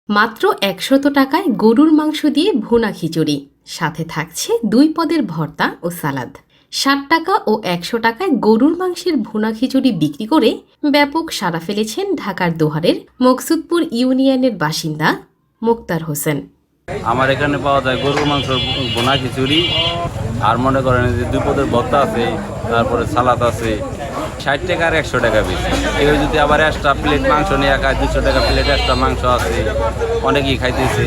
মাত্র ১০০ টাকায় গরুর মাংস দিয়ে ভুনা খিচুড়ি, সাথে থাকছে ২ পদের ভর্তা ও সালাদ। ৬০ টাকা ও ১০০ টাকায় গরুর মাংসের ভুনা খিচুড়ি বিক্রি করে ব্যাপক সাড়া ফেলেছেন ঢাকার দোহারের মকসুদপুর ইউনিয়নের বাসিন্দা মোক্তার হোসেন। আমার এখানে পাওয়া যায় গরুর মাংস ভুনা খিচুড়ি, আর মনে করেন যে ২ পদের ভর্তা আছে, তারপরে সালাদ আছে। ৬০ টাকা আর ১০০ টাকা বেশি। কেউ যদি আবার এক্সট্রা প্লেট মাংস নিয়ে খায়, ২০০ টাকা প্লেট এক্সট্রা মাংস আছে, অনেকেই খাইতেছে।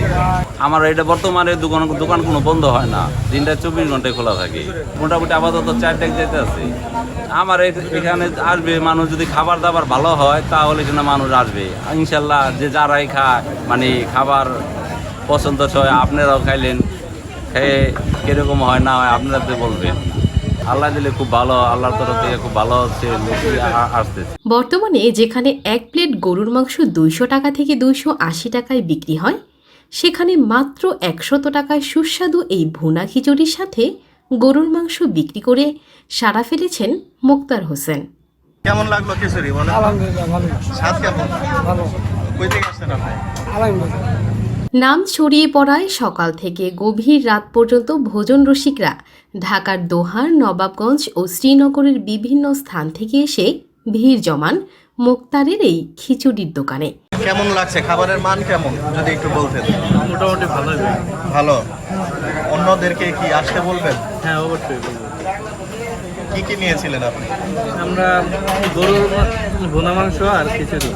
আমার এটা বর্তমানে দোকান কোনো বন্ধ হয় না, দিনটা ২৪ ঘন্টায় খোলা থাকে। মোটামুটি আপাতত ৪ টাকা যেতে আছে। আমার এখানে আসবে মানুষ, যদি খাবার দাবার ভালো হয় তাহলে এখানে মানুষ আসবে ইনশাল্লাহ। যে যারাই খায়, মানে খাবার পছন্দ হয়, আপনারাও খাইলেন, খেয়ে কীরকম হয় না হয় আপনারা তো বলবেন। আল্লাহ দিলে খুব ভালো, আল্লাহর তরফ থেকে খুব ভালো হচ্ছে, আসতেছে। বর্তমানে যেখানে এক প্লেট গরুর মাংস ২০০ টাকা থেকে ২৮০ টাকায় বিক্রি হয়, সেখানে মাত্র ১০০ টাকায় সুস্বাদু এই ভুনা খিচুড়ির সাথে গরুর মাংস বিক্রি করে সাড়া ফেলেছেন মোক্তার হোসেন। কেমন লাগলো খিচুড়ি? বলেন। আলহামদুলিল্লাহ ভালো। স্বাদ কেমন? ভালো। কই থেকে আসছেন আপনি? আলহামদুলিল্লাহ। নাম ছড়িয়ে পড়ায় সকাল থেকে গভীর রাত পর্যন্ত ভোজন রসিকরা ঢাকার দোহার, নবাবগঞ্জ ও শ্রীনগরের বিভিন্ন স্থান থেকে এসে ভিড় জমান মোক্তারের এই খিচুড়ির দোকানে। কেমন লাগছে? খাবারের মান কেমন যদি একটু বলতেন। মোটামুটি ভালোই লাগে। ভালো। অন্যদেরকে কি আসতে বলবেন? হ্যাঁ, অবশ্যই বলবো। কি কি নিয়েছিলেন আপনি? আমরা গরুর ভুনা মাংস আর খিচুড়ি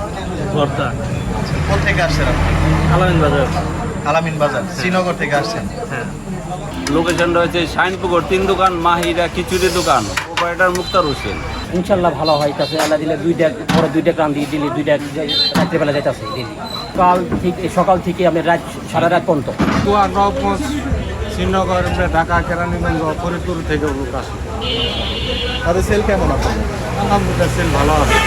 ভর্তা। কোথা থেকে আসছেন আপনি? আলামিন বাজার। আলামিন বাজার, শ্রীনগর থেকে আসছেন। হ্যাঁ। লোকেশন রয়েছে শাইনপুকুর ৩ দোকান, মাহিরা খিচুড়ি দোকান, অপারেটর মুক্তার হোসেন। ইনশাল্লাহ ভালো হইতাছে। আল্লাহ দিলে দুইটা গ্রাম দিয়ে দিলে দুইটা রাত্রিবেলা যাইতেছে ডেলি। সকাল থেকে আমি সারা রাত পর্যন্ত। দোয়া নবগঞ্জ, শ্রীনগর, ঢাকা, কেরানীগঞ্জ, ফরিদপুর থেকে লোক আসে। তাদের সেল কেমন আপনার? আলহামদুলিল্লাহ সেল ভালো আছে।